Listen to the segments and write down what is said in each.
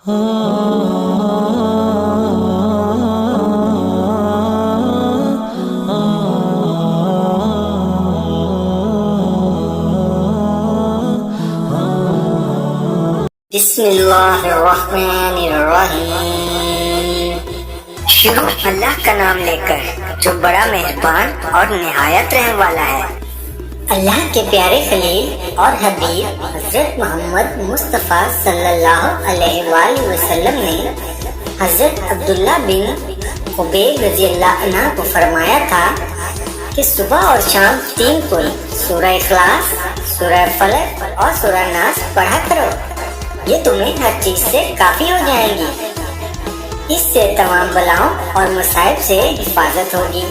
بسم اللہ الرحمن الرحیم۔ شروع اللہ کا نام لے کر جو بڑا مہربان اور نہایت رحم والا ہے۔ اللہ کے پیارے خلیل اور حبیب حضرت محمد مصطفیٰ صلی اللہ علیہ وآلہ وسلم نے حضرت عبداللہ بن خبیب رضی اللہ عنہ کو فرمایا تھا کہ صبح اور شام 3 کل سورہ اخلاص، سورہ فلق اور سورہ ناس پڑھا کرو، یہ تمہیں ہر چیز سے کافی ہو جائیں گی۔ اس سے تمام بلاؤں اور مصائب سے حفاظت ہوگی۔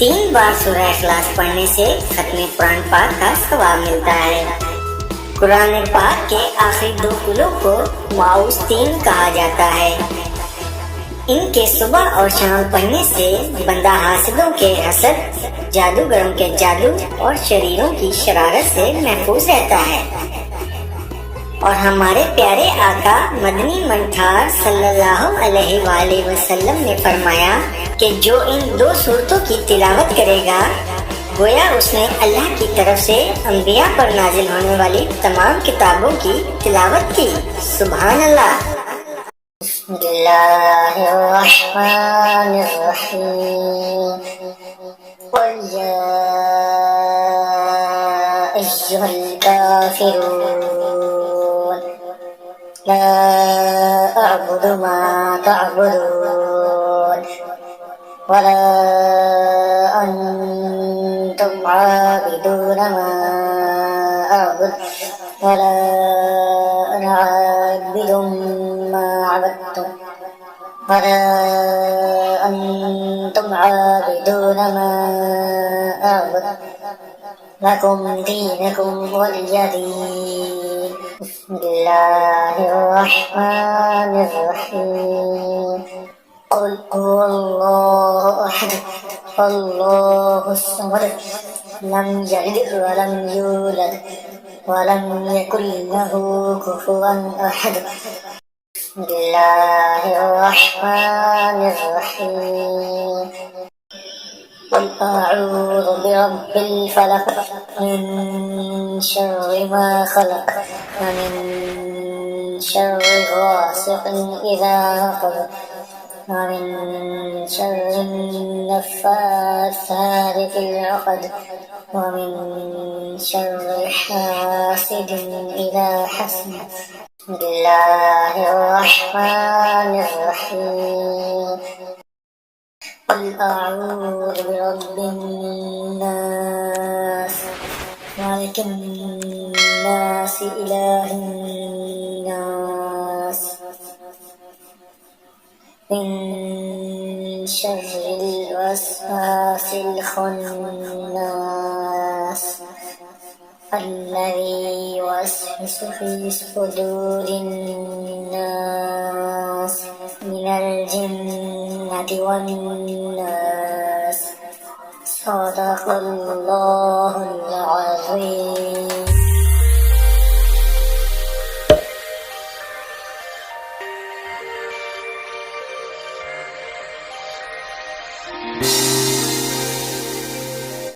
3 بار سورہ اخلاص پڑھنے سے ختم قرآن پاک کا ثواب ملتا ہے۔ قرآن پاک کے آخری 2 کلوں کو معوذتین کہا جاتا ہے۔ ان کے صبح اور شام پڑھنے سے بندہ حاسدوں کے حسد، جادوگروں کے جادو اور شریروں کی شرارت سے محفوظ رہتا ہے۔ اور ہمارے پیارے آقا مدنی منٹھار صلی اللہ علیہ وآلہ وسلم نے فرمایا کہ جو ان 2 سورتوں کی تلاوت کرے گا گویا اس نے اللہ کی طرف سے انبیاء پر نازل ہونے والی تمام کتابوں کی تلاوت کی۔ سبحان اللہ۔ بسم اللہ الرحمن الرحیم۔ قل یا ایھا الکافرون لا اعبد ما تعبدون ولا انتم عابدون ما اعبد ولا انا عابد ما عبدتم ولا انتم عابدون ما اعبد لكم دينكم ولي دين۔ بسم اللہ الرحمن الرحیم۔ قل هو اللہ احد اللہ الصمد لم یلد ولم یولد ولم یکن له کفوا احد۔ بسم اللہ الرحمن الرحیم۔ قل اعوذ برب الفلق من شر ما خلق ومن شر غاسق اذا وقب ومن شر النفاثات في العقد ومن شر حاسد اذا حسد۔ بسم اللہ الرحمن الرحیم۔ قل اعوذ برب الناس مالک الناس الہ الناس من شر الوسواس الخناس الذي يوسوس في صدور الناس من الجنة والناس۔ صدق اللہ العظیم۔